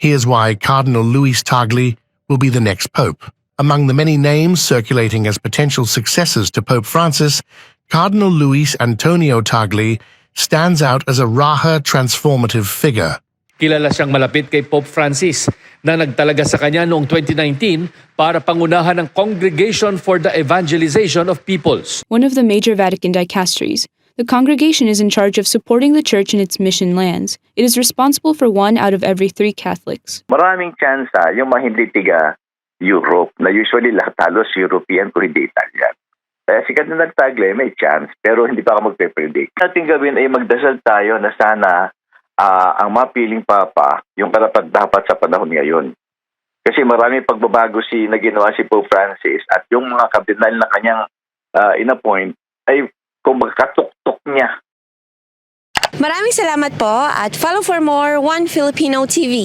Here's why Cardinal Luis Tagle will be the next pope. Among the many names circulating as potential successors to Pope Francis, Cardinal Luis Antonio Tagle stands out as a rare transformative figure. Kilala siyang malapit kay Pope Francis na nagtalaga sa kanya noong 2019 para pangunahan ng Congregation for the Evangelization of Peoples. One of the major Vatican dicasteries, the congregation is in charge of supporting the church in its mission lands. It is responsible for 1 out of every 3 Catholics. Maraming chance yung mga hindi tiga Europe, na usually lahat halos European kung hindi Italian. Kaya sikat na nagtagle, may chance, pero hindi pa ako magpe-predict. Ating gawin ay magdasal tayo na sana ang mapiling Papa yung karapat-dapat sa panahon ngayon. Kasi marami pagbabago na ginawa si Pope Francis at yung mga kardinal na kanyang inappoint ay kung magkatuktok niya. Maraming salamat po at follow for more One Filipino TV.